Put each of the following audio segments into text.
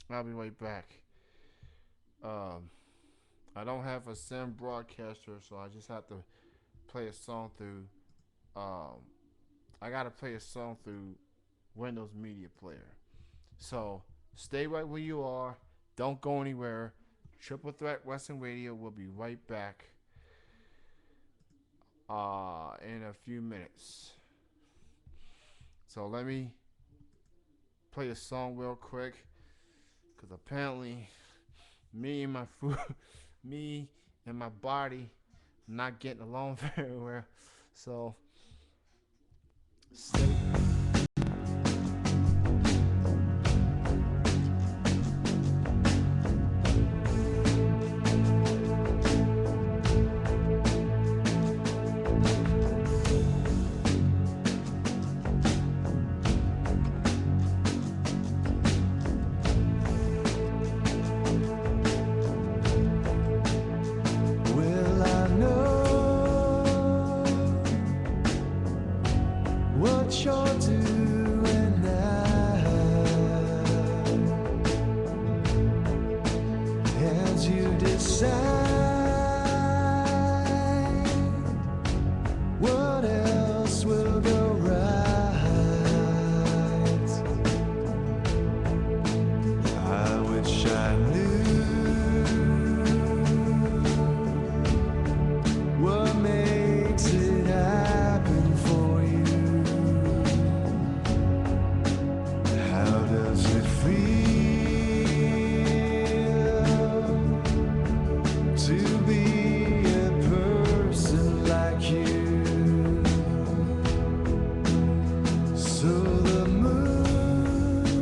I'll be right back. Um, I don't have a sim broadcaster, so I just have to play a song through. Um, I gotta play a song through Windows Media Player. So stay right where you are. Don't go anywhere. Triple Threat Western Radio will be right back in a few minutes. So let me play a song real quick because apparently me and my food, me and my body, not getting along very well. So stay. Well, I know what you're doing now as you decide what else will go right. I wish I knew what makes it happen for you. How does it feel to be a person like you? So the moon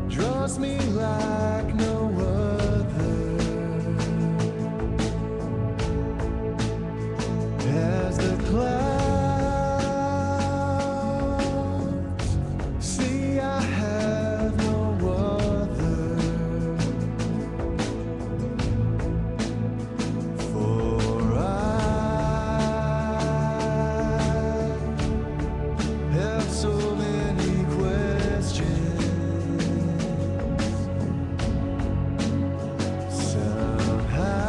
draws me like no other. As the clouds see, I have no other. For I have so many questions. Somehow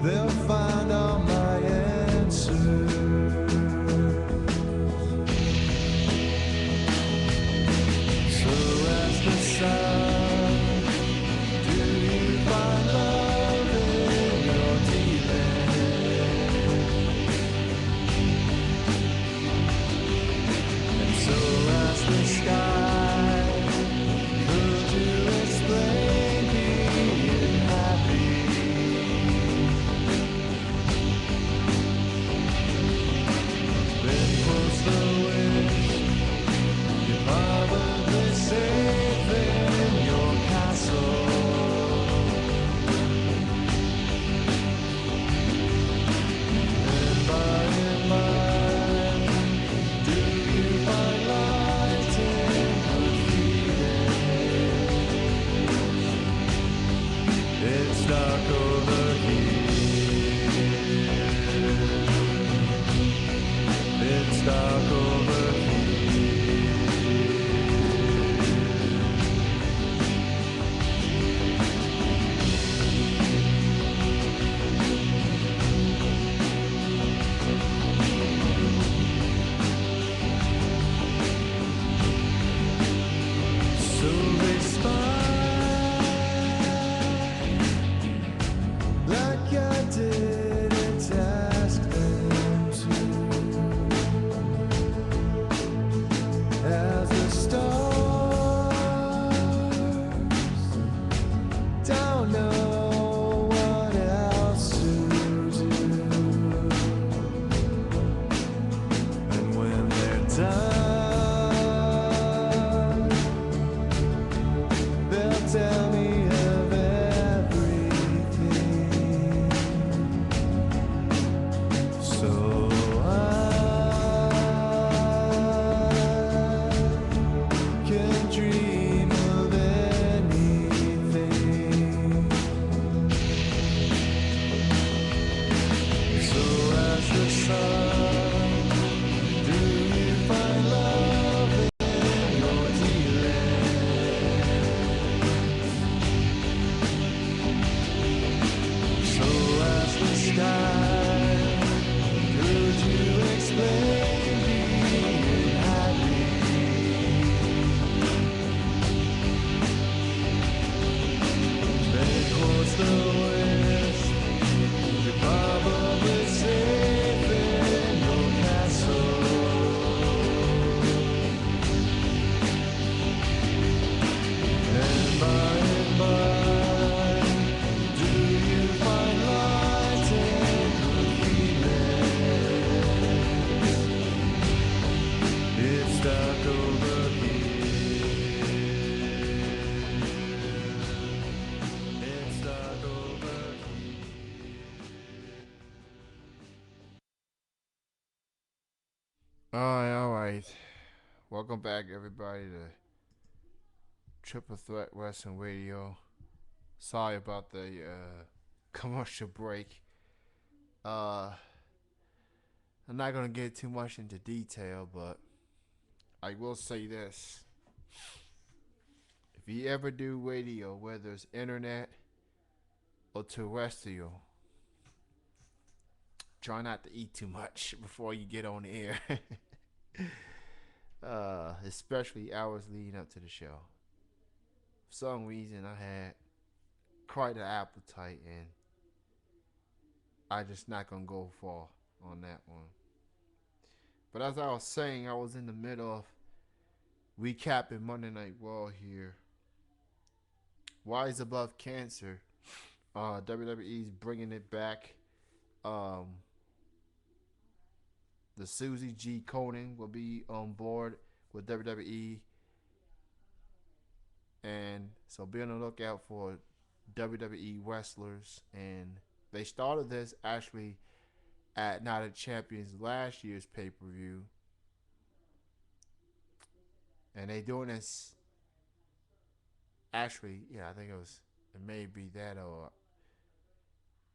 they'll find all my answers. So ask the sun, do you find love in your dealing? And so ask the sky, could you explain being happy? Then post the wish, you're probably safe in your castle. And by and by, do you find light in good feeling? It's dark over here. It's dark over here. So they spy like I didn't ask them to. stuck over here. It's stuck over here. All right. Welcome back, everybody, to Triple Threat Wrestling Radio. Sorry about the commercial break. Uh, I'm not gonna get too much into detail, but I will say this: if you ever do radio, whether it's internet or terrestrial, try not to eat too much before you get on the air. Especially hours leading up to the show. For some reason, I had quite an appetite, and I just not gonna go far on that one. But as I was saying, I was in the middle of recapping Monday Night Raw here. Rise Above Cancer. WWE's bringing it back. Um, the Susie G. Conan will be on board with WWE. And so be on the lookout for WWE wrestlers. And they started this actually at Night of Champions last year's pay-per-view. And they doing this actually, yeah, I think it may be that or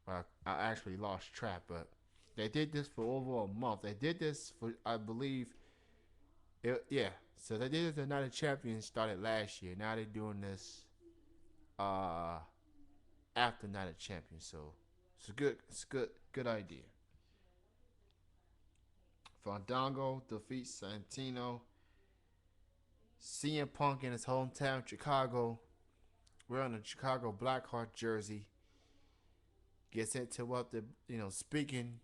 I actually lost track, but they did this for over a month. They did this for, I believe, yeah. So they did it. The Night of Champions started last year. Now they're doing this uh, after Night of Champions. So it's a good, good idea. Fandango defeats Santino. CM Punk in his hometown, Chicago, wearing a Chicago Blackheart jersey, gets interrupted, speaking,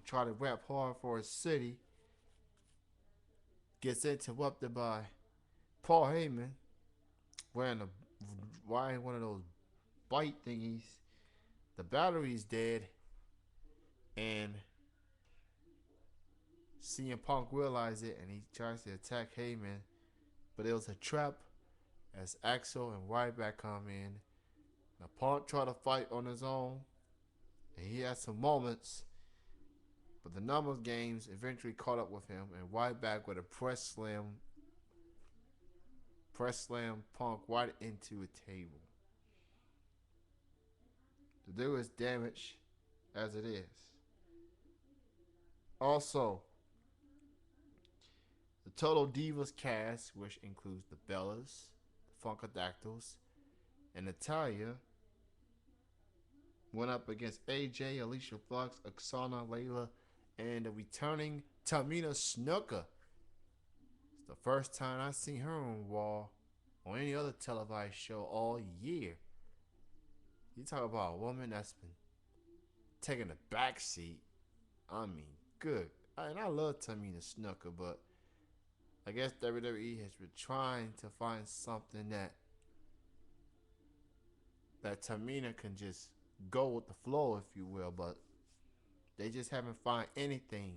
try to rap hard for his city, gets interrupted by Paul Heyman wearing one of those bite thingies. The battery's dead, and CM Punk realizes it, and he tries to attack Heyman, but it was a trap as Axel and Ryback come in. Now Punk tried to fight on his own, and he had some moments, but the numbers games eventually caught up with him, and Ryback with a press slam Punk right into a table. To do his damage as it is. Also, the Total Divas cast, which includes the Bellas, the Funkadactyls, and Natalia, went up against AJ, Alicia Fox, Oksana, Layla, and the returning Tamina Snuka. It's the first time I've seen her on Raw or any other televised show all year. You talk about a woman that's been taking a back seat. I mean, good. And I love Tamina Snuka, but I guess WWE has been trying to find something that Tamina can just go with the flow, if you will, but they just haven't found anything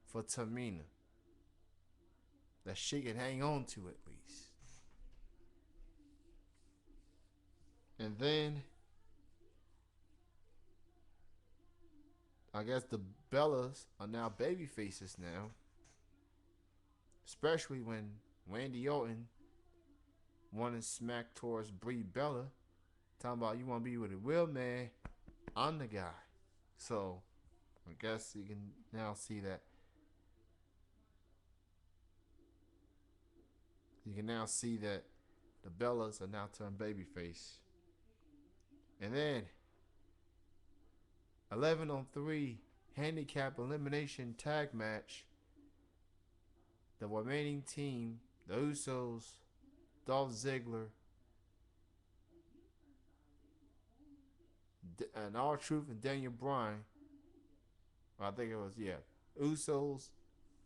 for Tamina that she can hang on to at least. And then I guess the Bellas are now baby faces now. Especially when Randy Orton wanted smack towards Brie Bella. Talking about you want to be with a real man. I'm the guy. So I guess you can now see that. You can now see that the Bellas are now turned babyface. And then 11-on-3 handicap elimination tag match. The remaining team, the Usos, Dolph Ziggler, and R-Truth and Daniel Bryan. I think it was, Usos,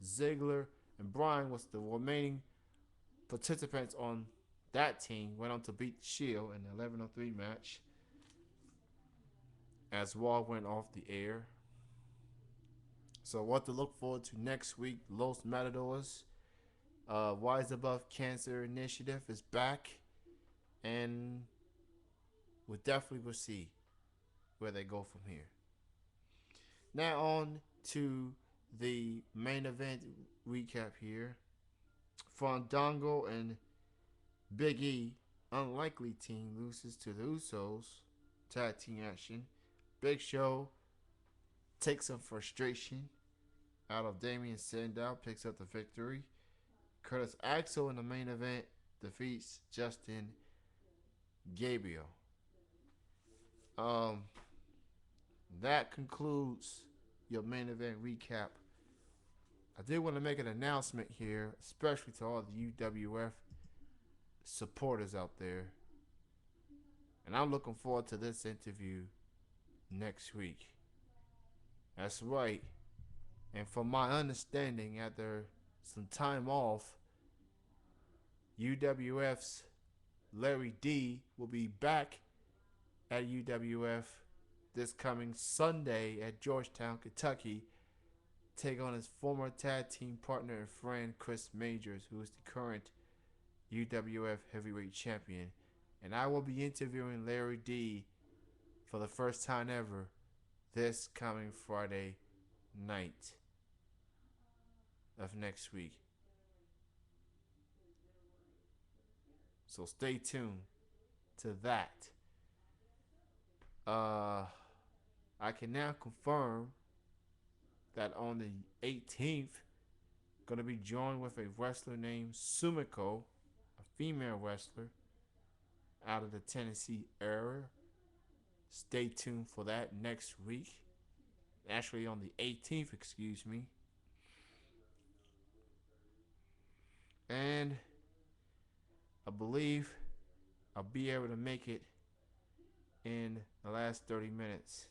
Ziggler, and Bryan was the remaining participants on that team. Went on to beat Shield in the 11-on-3 match. As Raw went off the air. So what to look forward to next week? Los Matadors, Wise Above Cancer Initiative is back, and we definitely will see where they go from here. Now on to the main event recap here. Fandango and Big E, unlikely team, loses to the Usos. Tag team action. Big Show takes some frustration out of Damien Sandow, picks up the victory. Curtis Axel in the main event defeats Justin Gabriel. Um, that concludes your main event recap. I did want to make an announcement here, especially to all the UWF supporters out there. And I'm looking forward to this interview next week. That's right. And from my understanding, after some time off, UWF's Larry D will be back at UWF this coming Sunday at Georgetown, Kentucky, take on his former tag team partner and friend Chris Majors, who is the current UWF heavyweight champion. And I will be interviewing Larry D for the first time ever this coming Friday night of next week. So stay tuned to that. I can now confirm that on the 18th, going to be joined with a wrestler named Sumiko, a female wrestler out of the Tennessee area. Stay tuned for that next week. Actually, on the 18th, excuse me. And I believe I'll be able to make it in the last 30 minutes.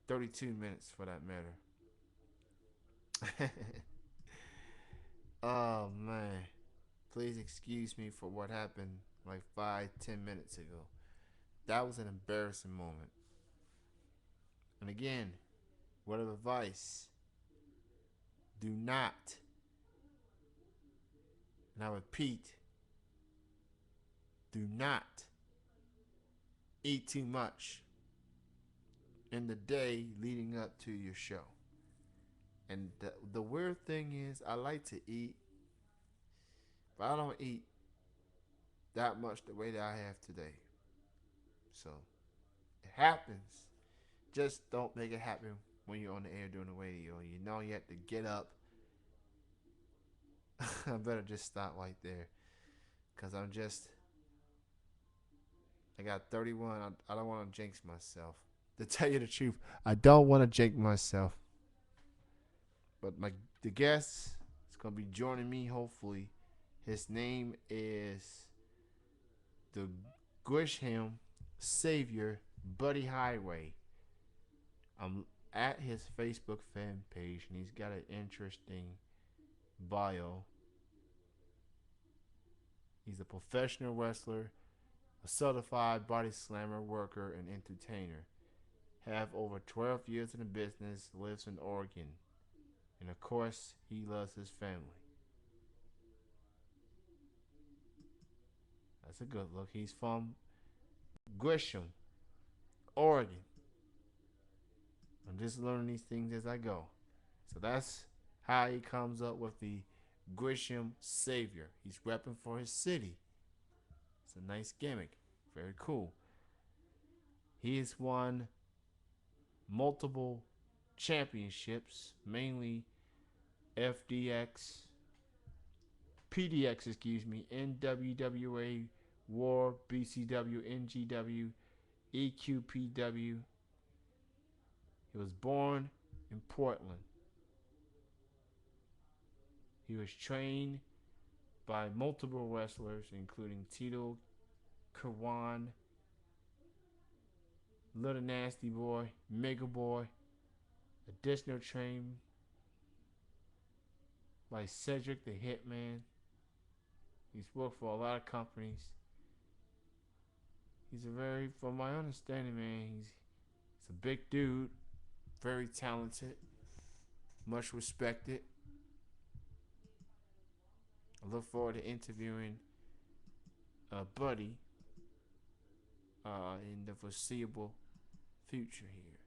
32 minutes for that matter. Oh man. Please excuse me for what happened like 5-10 minutes ago. That was an embarrassing moment. And again, word of advice, do not, and I repeat, do not eat too much in the day leading up to your show. And the weird thing is, I like to eat, but I don't eat that much the way that I have today. So, it happens. Just don't make it happen when you're on the air doing the radio. You know you have to get up. I better just stop right there. Because I got 31. I don't want to jinx myself. To tell you the truth, I don't want to jinx myself. But the guest is going to be joining me, hopefully. His name is the Grisham Savior Buddy Highway. I'm at his Facebook fan page, and he's got an interesting bio. He's a professional wrestler, a certified body slammer, worker, and entertainer. Have over 12 years in the business, lives in Oregon. And of course, he loves his family. That's a good look. He's from Grisham, Oregon. I'm just learning these things as I go. So that's how he comes up with the Grisham Savior. He's repping for his city. It's a nice gimmick. Very cool. He has won multiple championships, mainly FDX, PDX, NWWA, War, BCW, NGW, EQPW. He was born in Portland. He was trained by multiple wrestlers, including Tito Kwan, Little Nasty Boy, Mega Boy. Additional trained by Cedric the Hitman. He's worked for a lot of companies. He's from my understanding, man, he's a big dude, very talented. much respected. I look forward to interviewing Buddy in the foreseeable future here.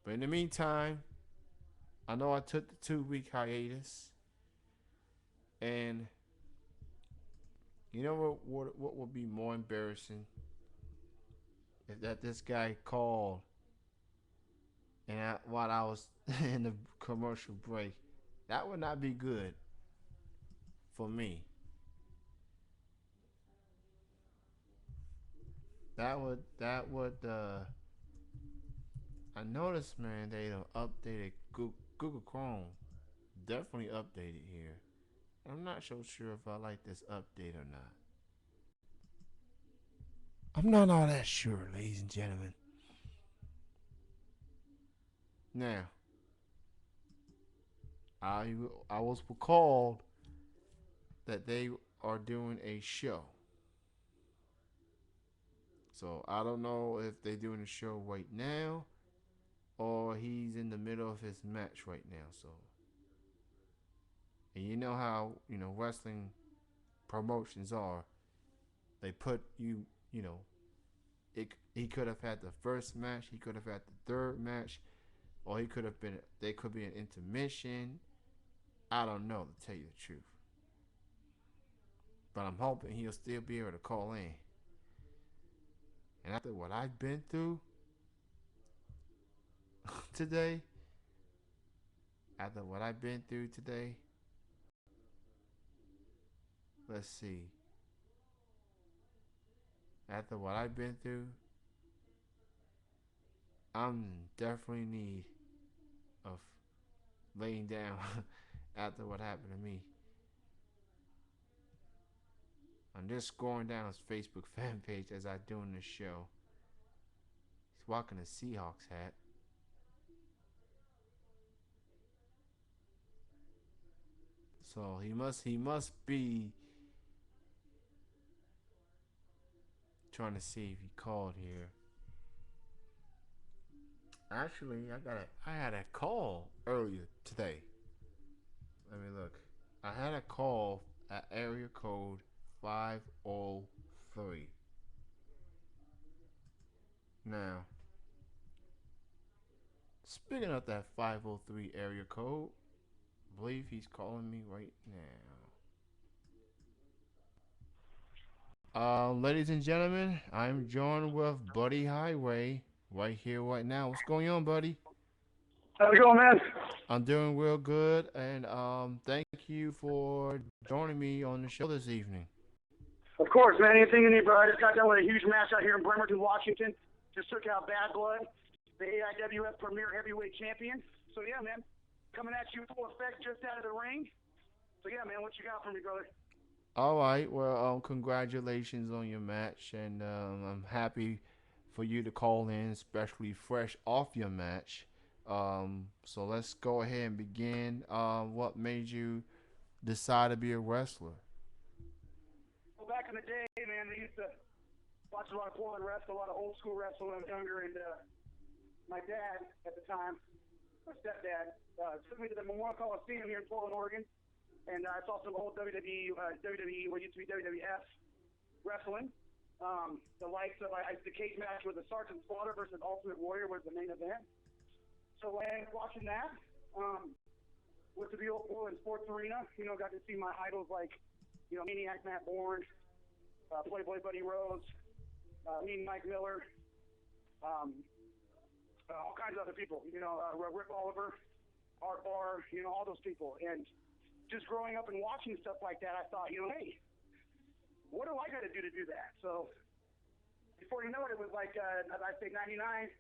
But in the meantime, I know I took the 2 week hiatus, and you know what would be more embarrassing is that this guy called and while I was in the commercial break. That would not be good for me. That would. I noticed, man, they done updated Google Chrome. Definitely updated here. I'm not so sure if I like this update or not. I'm not all that sure, ladies and gentlemen. Now, I I was called that they are doing a show. So I don't know if they're doing a show right now or he's in the middle of his match right now. So, and you know how wrestling promotions are. They put you know he could have had the first match, he could have had the third match, or he could have been. They could be an intermission. I don't know to tell you the truth, but I'm hoping he'll still be able to call in. And after what I've been through today, let's see. After what I've been through, I'm definitely in need of laying down after what happened to me. I'm just scrolling down his Facebook fan page as I doing this show. He's walking a Seahawks hat. So he must be trying to see if he called here. Actually, I had a call earlier today. Let me look. I had a call at area code 503. Now, speaking of that 503 area code, I believe he's calling me right now. Ladies and gentlemen, I'm joined with Buddy Highway right here, right now. What's going on, buddy? How's it going, man? I'm doing real good, and thank you for joining me on the show this evening. Of course, man. Anything you need, bro. I just got done with a huge match out here in Bremerton, Washington. Just took out Bad Blood, the AIWF Premier Heavyweight Champion. So, yeah, man. Coming at you full effect just out of the ring. So, yeah, man, what you got for me, brother? All right, well, congratulations on your match, and I'm happy for you to call in, especially fresh off your match. So let's go ahead and begin. What made you decide to be a wrestler? Well, back in the day, man, I used to watch a lot of Portland wrestling, a lot of old school wrestling when I was younger, and my dad at the time, my stepdad, took me to the Memorial Coliseum here in Portland, Oregon, and I saw some old WWE, what used to be WWF wrestling. The likes of the cage match with the Sergeant Slaughter versus Ultimate Warrior was the main event. So when I was watching that, went to the old Portland Sports Arena, got to see my idols like, Maniac Matt Bourne, Playboy Buddy Rose, Mean Mike Miller, all kinds of other people, Rick Oliver, Art Barr, all those people. And just growing up and watching stuff like that, I thought, hey, what do I got to do that? So before you know it, it was like, I'd say 99,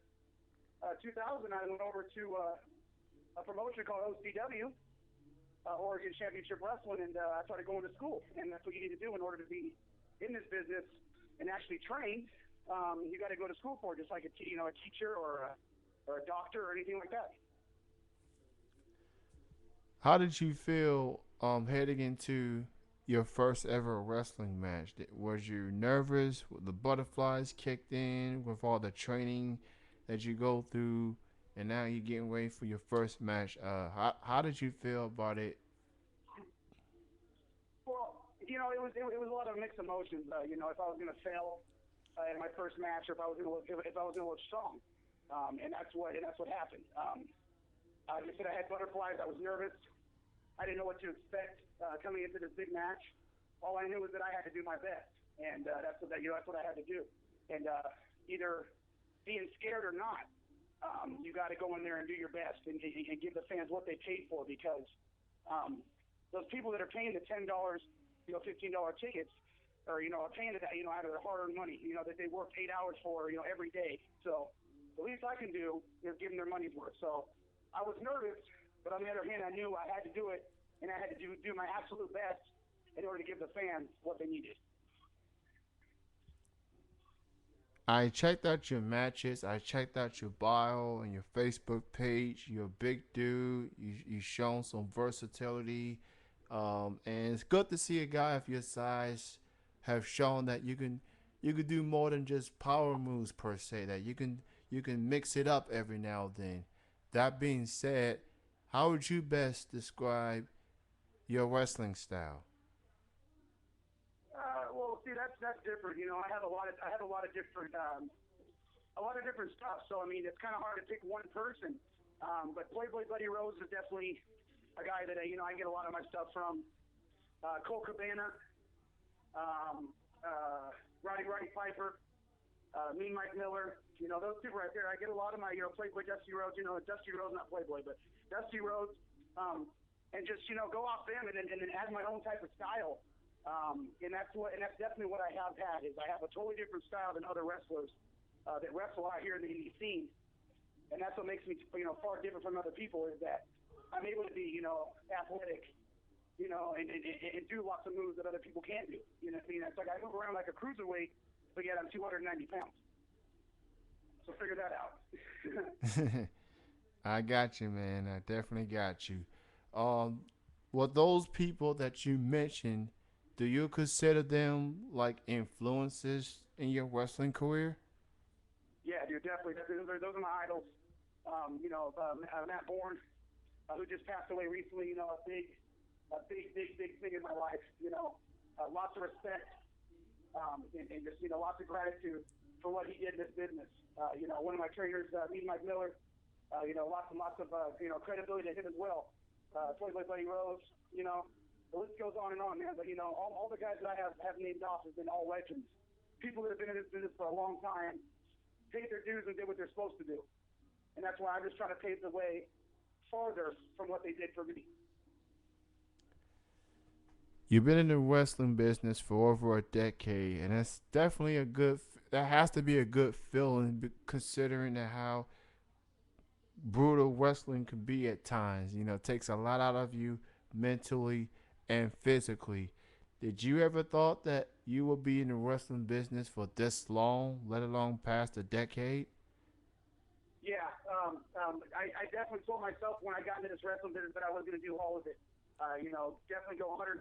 2000, I went over to a promotion called OCW, Oregon Championship Wrestling, and I started going to school. And that's what you need to do in order to be in this business and actually train. You got to go to school for it, just like a teacher or a doctor or anything like that. How did you feel heading into your first ever wrestling match? Was you nervous? The butterflies kicked in with all the training that you go through and now you're getting ready for your first match. How did you feel about it? Well, it was a lot of mixed emotions. If I was going to fail in my first match, or if I was going to look strong, and that's what happened. Like I said, I had butterflies. I was nervous. I didn't know what to expect coming into this big match. All I knew was that I had to do my best, and that's what I had to do. And either being scared or not, you got to go in there and do your best and give the fans what they paid for, because those people that are paying the $10, $15 tickets, or are paying that out of their hard-earned money, that they work 8 hours for, every day. So the least I can do is give them their money's worth. So I was nervous, but on the other hand, I knew I had to do it, and I had to do my absolute best in order to give the fans what they needed. I checked out your matches. I checked out your bio and your Facebook page. You're a big dude. You shown some versatility, and it's good to see a guy of your size have shown that you can do more than just power moves per se. That you can mix it up every now and then. That being said, how would you best describe your wrestling style? Well, see, that's different. I have a lot of stuff. So I mean, it's kind of hard to pick one person. But Playboy Buddy Rose is definitely a guy that I get a lot of my stuff from. Cole Cabana, um, Roddy Piper, me, Mike Miller. Those people right there. I get a lot of my Playboy Dusty Rhodes. Dusty Rhodes, not Playboy, but Dusty Rhodes. And just go off them and then add my own type of style. And that's definitely what I have had, is I have a totally different style than other wrestlers that wrestle out here in the indie scene. And that's what makes me far different from other people, is that I'm able to be athletic, and do lots of moves that other people can't do. You know what I mean? It's like I move around like a cruiserweight, but yet I'm 290 pounds. So figure that out. I got you, man. I definitely got you. Um, well, those people that you mentioned, do you consider them like influences in your wrestling career? Yeah, dude, definitely. Those are my idols. Matt Bourne, who just passed away recently. A big thing in my life. Lots of respect, and just lots of gratitude for what he did in this business. One of my trainers, me, Mike Miller. Lots of credibility to him as well. Playboy Buddy Rose. The list goes on, man. But all the guys that I have named off have been all legends. People that have been in this business for a long time, paid their dues and did what they're supposed to do. And that's why I'm just trying to pave the way farther from what they did for me. You've been in the wrestling business for over a decade, and that's definitely a good. That has to be a good feeling, considering that how brutal wrestling can be at times. It takes a lot out of you mentally and physically. Did you ever thought that you would be in the wrestling business for this long, let alone past a decade? Yeah, I definitely told myself when I got into this wrestling business that I was going to do all of it. Definitely go 120%,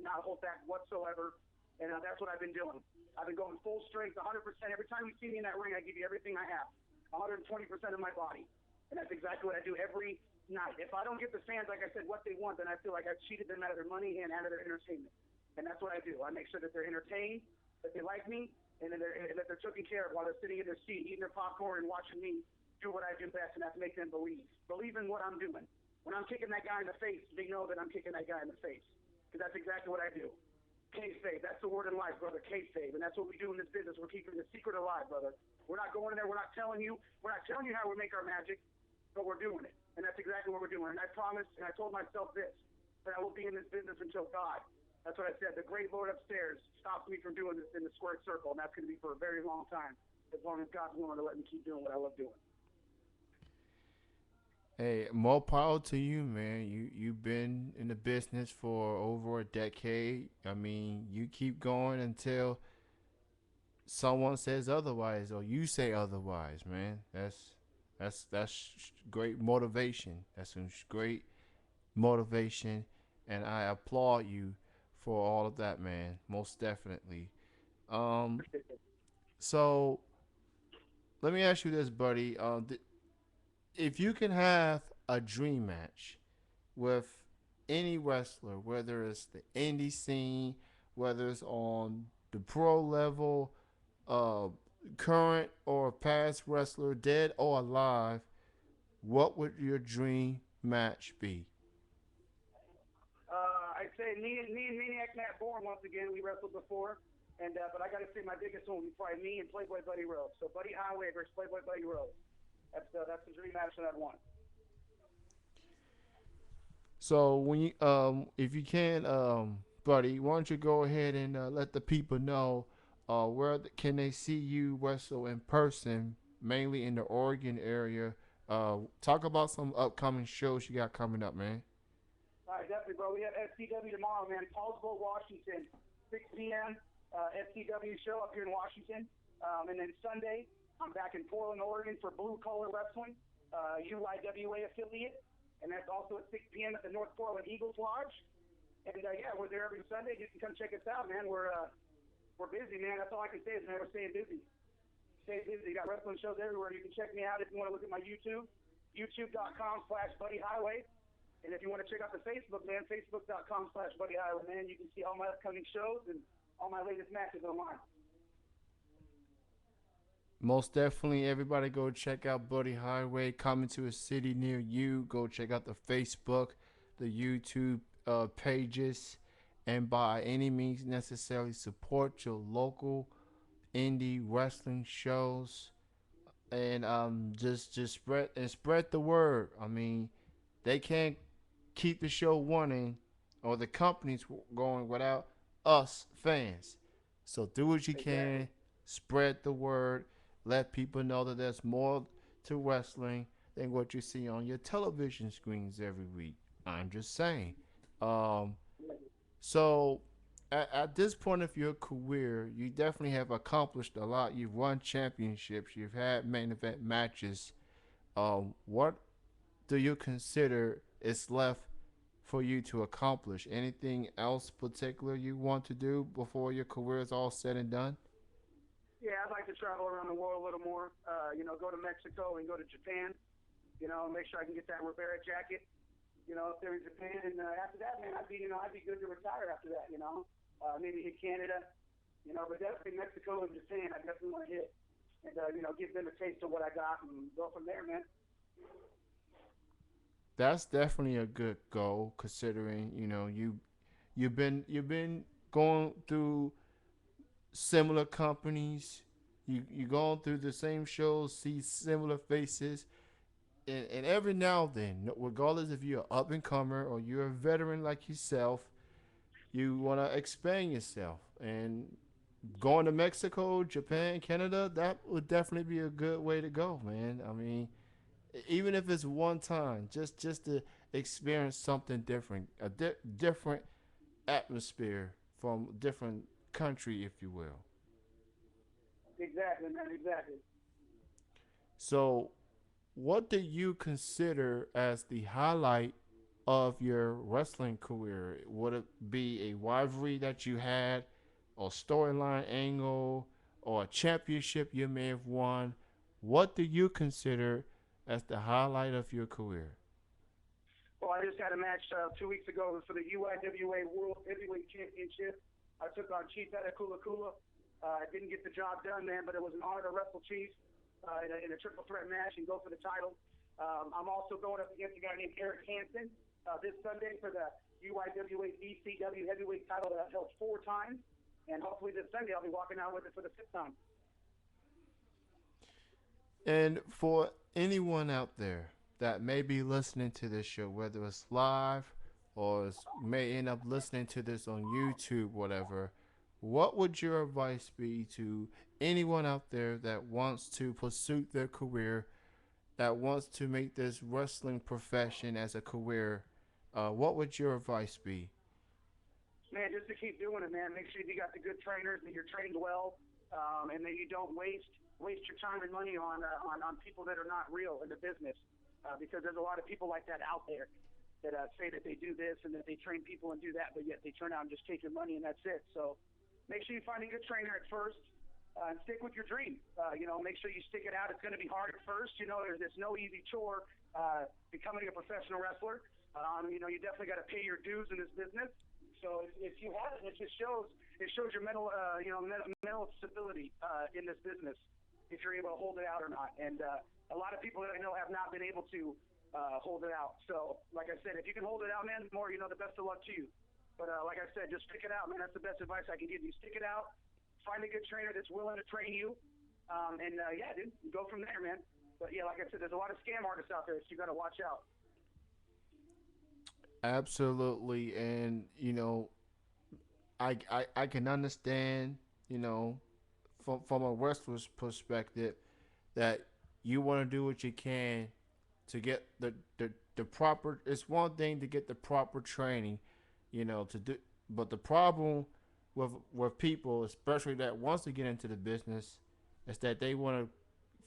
not hold back whatsoever. And that's what I've been doing. I've been going full strength, 100%. Every time you see me in that ring, I give you everything I have, 120% of my body. And that's exactly what I do every night. If I don't get the fans, like I said, what they want, then I feel like I've cheated them out of their money and out of their entertainment. And that's what I do. I make sure that they're entertained, that they like me, and that they're taken care of while they're sitting in their seat, eating their popcorn and watching me do what I do best, and that's make them believe. Believe in what I'm doing. When I'm kicking that guy in the face, they know that I'm kicking that guy in the face. Because that's exactly what I do. Kayfabe, that's the word in life, brother, kayfabe. And that's what we do in this business. We're keeping the secret alive, brother. We're not going in there, we're not telling you how we make our magic, but we're doing it. And that's exactly what we're doing. And I promised, and I told myself this, that I will be in this business until God. That's what I said. The great Lord upstairs stops me from doing this in the squared circle, and that's going to be for a very long time, as long as God's willing to let me keep doing what I love doing. Hey, more power to you, man. You've been in the business for over a decade. I mean, you keep going until someone says otherwise or you say otherwise, man. That's great motivation. That's some great motivation, and I applaud you for all of that, man. Most definitely. Um, so let me ask you this, buddy. if you can have a dream match with any wrestler, whether it's the indie scene, whether it's on the pro level, uh, current or past wrestler, dead or alive, what would your dream match be? I'd say me and Maniac Matt Bourne once again. We wrestled before, and but I got to say my biggest one would be probably me and Playboy Buddy Rose. So Buddy Highway versus Playboy Buddy Rose. That's the dream match that I'd want. So when you if you can, buddy, why don't you go ahead and let the people know where can they see you wrestle in person, mainly in the Oregon area. Talk about some upcoming shows you got coming up, man. All right, definitely, bro. We have FCW tomorrow, man. Paulsville, Washington, 6 p.m. FCW show up here in Washington. And then Sunday, I'm back in Portland, Oregon for Blue Collar Wrestling, UIWA affiliate. And that's also at 6 p.m. at the North Portland Eagles Lodge. And, yeah, we're there every Sunday. You can come check us out, man. We're busy, man. That's all I can say is, man, we're staying busy. Stay busy. You got wrestling shows everywhere. You can check me out if you want to look at my YouTube, youtube.com/Buddy Highway. And if you want to check out the Facebook, man, facebook.com/Buddy Highway, man, you can see all my upcoming shows and all my latest matches online. Most definitely, everybody go check out Buddy Highway coming to a city near you. Go check out the Facebook, the YouTube pages, and by any means necessary, support your local indie wrestling shows, and just spread the word. I mean, they can't keep the show running or the companies going without us fans. So do what you can, spread the word, let people know that there's more to wrestling than what you see on your television screens every week. I'm just saying. Um, so at this point of your career, you definitely have accomplished a lot. You've won championships. You've had main event matches. What do you consider is left for you to accomplish? Anything else particular you want to do before your career is all said and done? Yeah, I'd like to travel around the world a little more. Go to Mexico and go to Japan. Make sure I can get that Rivera jacket. If they're in Japan, and after that, man, I'd be good to retire after that. Maybe hit Canada. But definitely Mexico and Japan, I definitely want to hit, and give them a taste of what I got and go from there, man. That's definitely a good goal, considering you've been going through similar companies. You going through the same shows, see similar faces, and every now and then, regardless if you're an up and comer or you're a veteran like yourself, you want to expand yourself. And going to Mexico, Japan, Canada, that would definitely be a good way to go, man. I mean, even if it's one time, just to experience something different, a different atmosphere from a different country, if you will. Exactly, man. Exactly. So, what do you consider as the highlight of your wrestling career? Would it be a rivalry that you had, or storyline angle, or a championship you may have won? What do you consider as the highlight of your career? Well, I just had a match 2 weeks ago for the UIWA World Heavyweight Championship. I took on Chief Kula Kula. I didn't get the job done, man, but it was an honor to wrestle Chief in a triple threat match and go for the title. I'm also going up against a guy named Eric Hansen this Sunday for the UIWA BCW Heavyweight title that I've held 4 times. And hopefully this Sunday I'll be walking out with it for the 5th time. And for anyone out there that may be listening to this show, whether it's live or may end up listening to this on YouTube, whatever, what would your advice be to anyone out there that wants to pursue their career, that wants to make this wrestling profession as a career? What would your advice be? Man, just to keep doing it, man. Make sure you got the good trainers, that you're trained well, and that you don't waste your time and money on people that are not real in the business. Because there's a lot of people like that out there that say that they do this and that they train people and do that, but yet they turn out and just take your money and that's it. So make sure you find a good trainer at first. and stick with your dream. Make sure you stick it out. It's going to be hard at first. There's no easy chore becoming a professional wrestler. You definitely got to pay your dues in this business. So if you have it, it just shows. It shows your mental, mental stability in this business. If you're able to hold it out or not, and a lot of people that I know have not been able to hold it out. So, like I said, if you can hold it out, man, more, the best of luck to you. But like I said, just stick it out, man. That's the best advice I can give you. Stick it out. Find a good trainer that's willing to train you, yeah, dude, go from there, man. But yeah, like I said, there's a lot of scam artists out there, so you got to watch out. Absolutely, and I can understand, from a wrestler's perspective, that you want to do what you can to get the proper. It's one thing to get the proper training, to do, but the problem with people, especially that wants to get into the business, is that they want to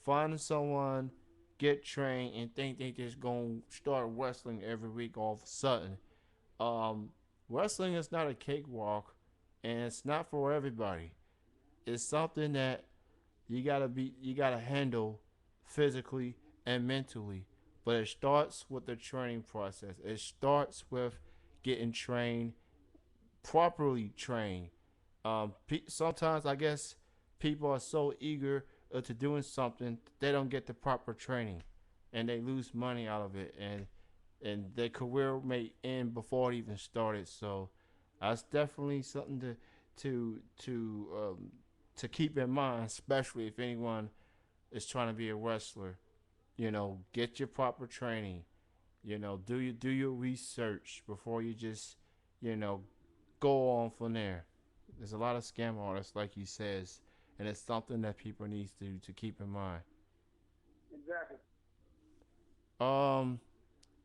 find someone, get trained, and think they just gonna start wrestling every week all of a sudden. Um, Wrestling is not a cakewalk, and it's not for everybody. It's something that you gotta handle physically and mentally. But it starts with the training process. It starts with getting trained, properly trained. Sometimes I guess people are so eager to doing something they don't get the proper training, and they lose money out of it, and their career may end before it even started. So that's definitely something to to um, to keep in mind, especially if anyone is trying to be a wrestler. Get your proper training. Do your research before you just you know go on from there. There's a lot of scam artists, like he says, and it's something that people need to keep in mind. Exactly. Um,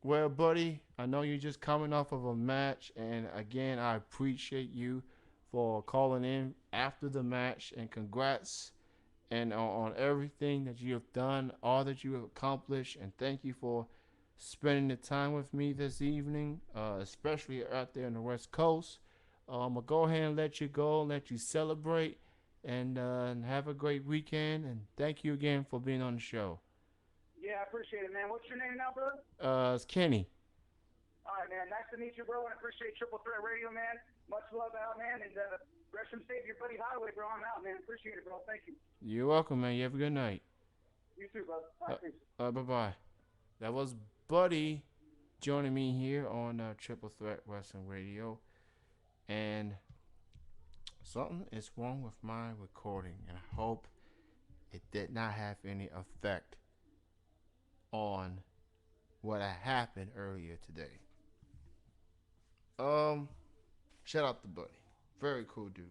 well, buddy, I know you're just coming off of a match, and again, I appreciate you for calling in after the match, and congrats and on everything that you have done, all that you have accomplished, and thank you for spending the time with me this evening, especially out there on the West Coast. I'm gonna go ahead and let you go, let you celebrate, and have a great weekend. And thank you again for being on the show. Yeah, I appreciate it, man. What's your name now, brother? It's Kenny. All right, man. Nice to meet you, bro. I appreciate Triple Threat Radio, man. Much love out, man. And rest and save your buddy Highway, bro. I'm out, man. Appreciate it, bro. Thank you. You're welcome, man. You have a good night. You too, brother. All right, peace. Bye bye. That was Buddy joining me here on Triple Threat Wrestling Radio, and something is wrong with my recording, and I hope it did not have any effect on what happened earlier today. Um, Shout out to Buddy, very cool dude.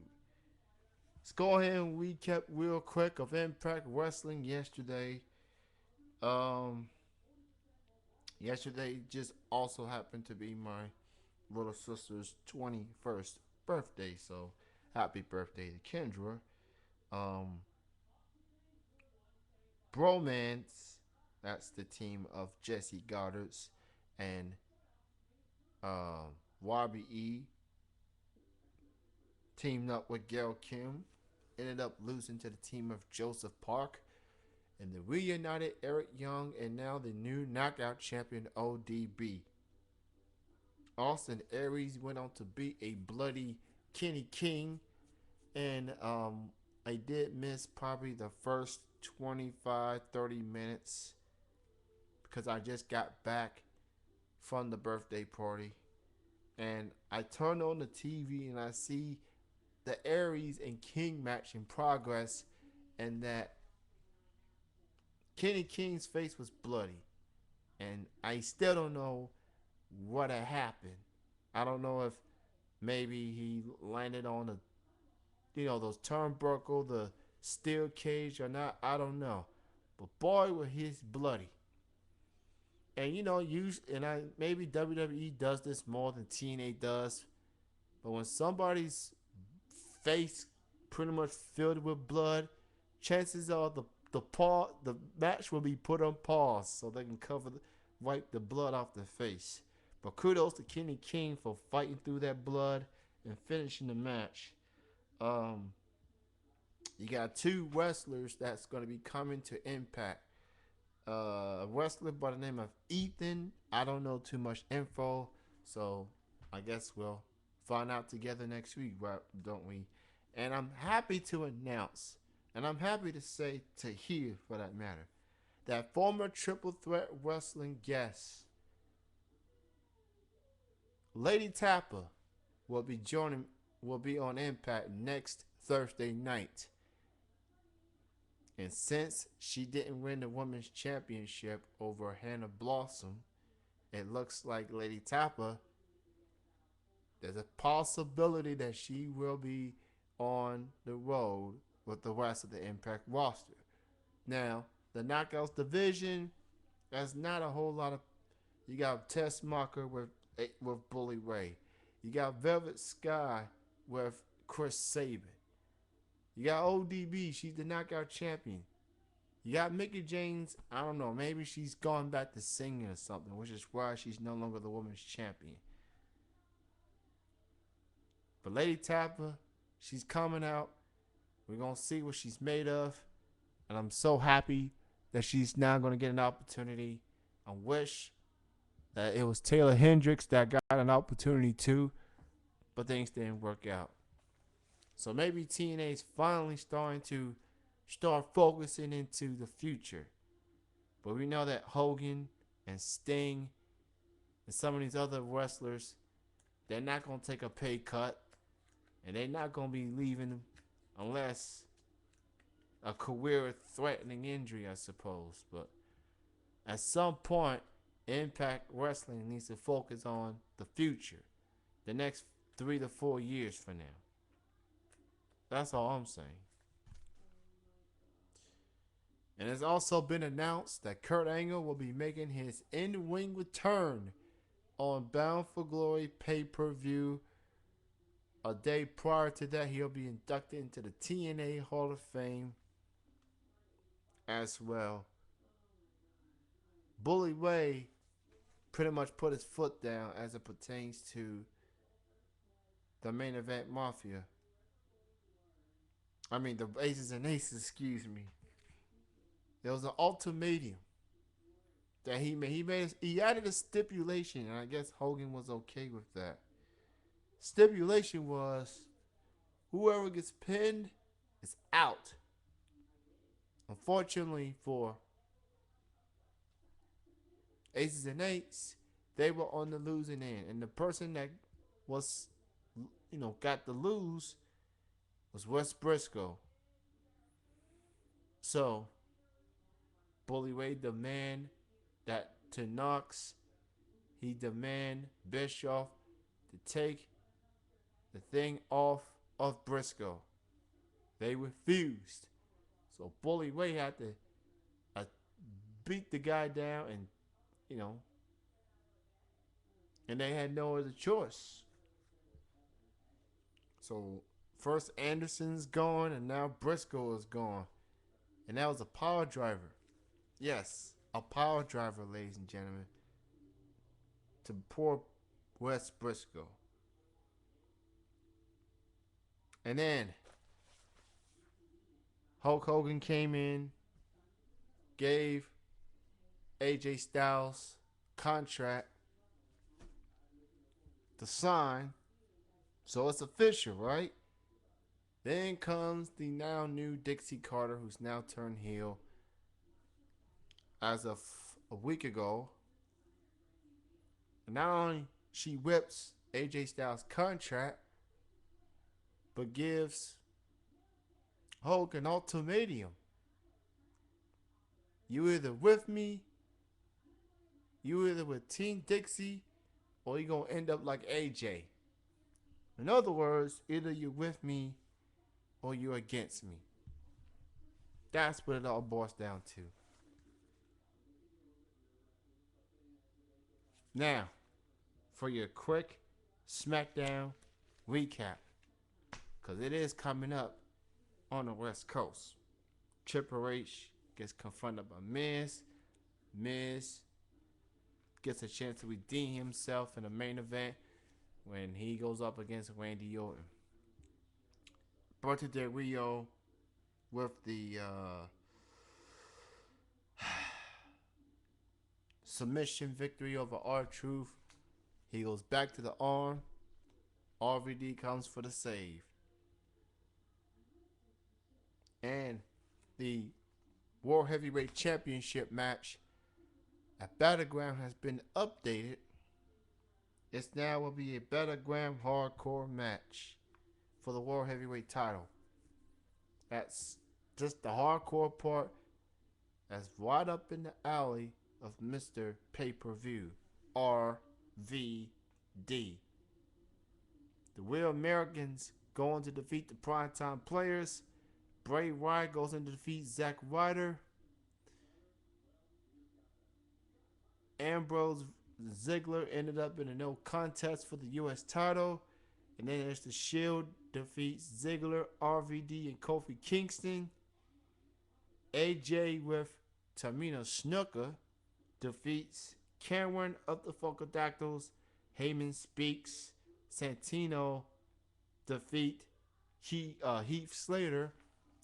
Let's go ahead and recap real quick of Impact Wrestling yesterday. Um, Yesterday just also happened to be my little sister's 21st birthday, so happy birthday to Kendra. Um, Bromance, that's the team of Jesse Goddard's and Robbie E. Teamed up with Gail Kim, ended up losing to the team of Joseph Park. And the reunited Eric Young and now the new knockout champion ODB. Austin Aries went on to beat a bloody Kenny King. And I did miss probably the first 25-30 minutes because I just got back from the birthday party. And I turned on the TV and I see the Aries and King match in progress, and that Kenny King's face was bloody. And I still don't know what had happened. I don't know if maybe he landed on those turnbuckle, the steel cage or not. I don't know. But boy, was his bloody. And maybe WWE does this more than TNA does. But when somebody's face pretty much filled with blood, chances are the match will be put on pause so they can wipe the blood off the face. But kudos to Kenny King for fighting through that blood and finishing the match. You got two wrestlers that's going to be coming to Impact. A wrestler by the name of Ethan. I don't know too much info, so I guess we'll find out together next week, right? Don't we? And I'm happy to announce, and I'm happy to say, to hear for that matter, that former Triple Threat Wrestling guest Lady Tapper will be on Impact next Thursday night. And since she didn't win the women's championship over Hannah Blossom, it looks like Lady Tapper, there's a possibility that she will be on the road with the rest of the Impact roster. Now, the Knockouts division, that's not a whole lot of. You got Tess Marker with Bully Ray. You got Velvet Sky with Chris Sabin. You got ODB, she's the Knockout champion. You got Mickey James, I don't know, maybe she's gone back to singing or something, which is why she's no longer the women's champion. But Lady Tapper, she's coming out. We're going to see what she's made of. And I'm so happy that she's now going to get an opportunity. I wish that it was Taylor Hendricks that got an opportunity too, but things didn't work out. So maybe TNA is finally starting to start focusing into the future. But we know that Hogan and Sting and some of these other wrestlers, they're not going to take a pay cut. And they're not going to be leaving unless a career-threatening injury, I suppose. But at some point, Impact Wrestling needs to focus on the future. The next 3 to 4 years from now. That's all I'm saying. And it's also been announced that Kurt Angle will be making his in-ring return on Bound for Glory pay-per-view. A day prior to that, he'll be inducted into the TNA Hall of Fame as well. Bully Ray pretty much put his foot down as it pertains to the main event Mafia. I mean, the Aces and Aces, excuse me. There was an ultimatum that he made. He added a stipulation, and I guess Hogan was okay with that. Stipulation was whoever gets pinned is out. Unfortunately for Aces and Eights, they were on the losing end, and the person that was, got the lose was Wes Briscoe. So Bully Ray demand that to Knox, he demand Bischoff to take the thing off of Briscoe. They refused. So Bully Ray had to beat the guy down and, and they had no other choice. So first Anderson's gone and now Briscoe is gone. And that was a power driver. Yes, a power driver, ladies and gentlemen, to poor Wes Briscoe. And then Hulk Hogan came in, gave AJ Styles contract to sign. So it's official, right? Then comes the now new Dixie Carter, who's now turned heel as of a week ago. And not only she whips AJ Styles' contract, but gives Hulk an ultimatum. You either with me, you either with Team Dixie, or you're going to end up like AJ. In other words, either you're with me or you're against me. That's what it all boils down to. Now, for your quick SmackDown recap, because it is coming up on the West Coast. Triple H gets confronted by Miz. Miz gets a chance to redeem himself in the main event when he goes up against Randy Orton. Berta Del Rio with the submission victory over R-Truth. He goes back to the arm. RVD comes for the save. And the World Heavyweight Championship match at Battleground has been updated. It's now will be a Battleground hardcore match for the World Heavyweight title. That's just the hardcore part. That's right up in the alley of Mr. Pay-Per-View, RVD. The Real Americans go on to defeat the Primetime Players. Bray Wyatt goes in to defeat Zack Ryder. Ambrose Ziggler ended up in a no contest for the U.S. title. And then there's the Shield defeats Ziggler, RVD, and Kofi Kingston. AJ with Tamina Snuka defeats Cameron of the Funkadactyls. Heyman Speaks. Santino defeat Heath Slater,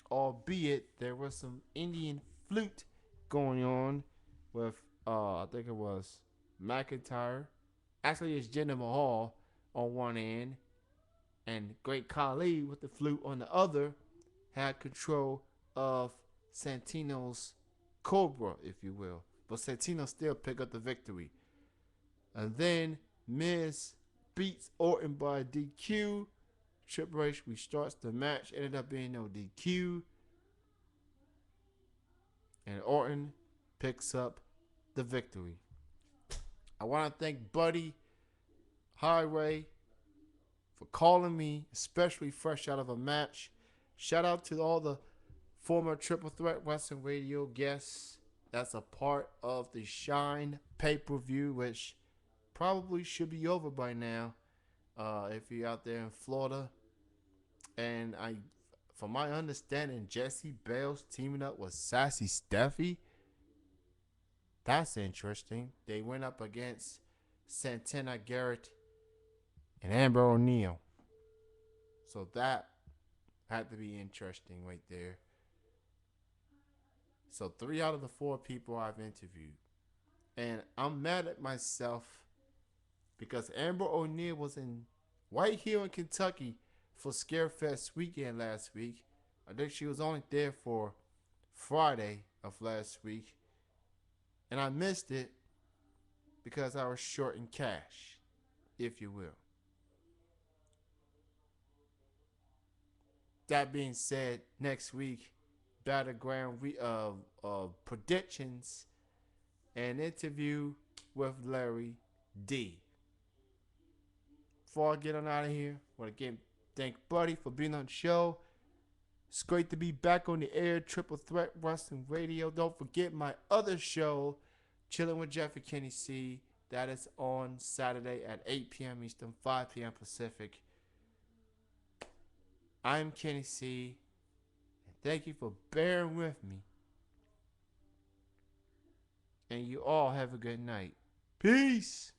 albeit there was some Indian flute going on with I think it was McIntyre. Actually, it's Jinder Mahal on one end, and Great Khali with the flute on the other had control of Santino's Cobra, if you will. But Santino still picked up the victory. And then Miz beats Orton by DQ. Triple H restarts the match. Ended up being no DQ. And Orton picks up the victory. I want to thank Buddy Highway for calling me, especially fresh out of a match. Shout out to all the former Triple Threat Wrestling Radio guests. That's a part of the Shine pay-per-view, which probably should be over by now if you're out there in Florida. And from my understanding, Jesse Bales teaming up with Sassy Steffi. That's interesting. They went up against Santana Garrett and Amber O'Neal. So that had to be interesting right there. So 3 out of the 4 people I've interviewed. And I'm mad at myself because Amber O'Neal was right here in Kentucky for Scarefest weekend last week. I think she was only there for Friday of last week. And I missed it because I was short in cash, if you will. That being said, next week, Battleground predictions and interview with Larry D. Before I get on out of here, I want to again thank Buddy for being on the show. It's great to be back on the air, Triple Threat Wrestling Radio. Don't forget my other show, Chilling with Jeff and Kenny C. That is on Saturday at 8 p.m. Eastern, 5 p.m. Pacific. I'm Kenny C. And thank you for bearing with me. And you all have a good night. Peace.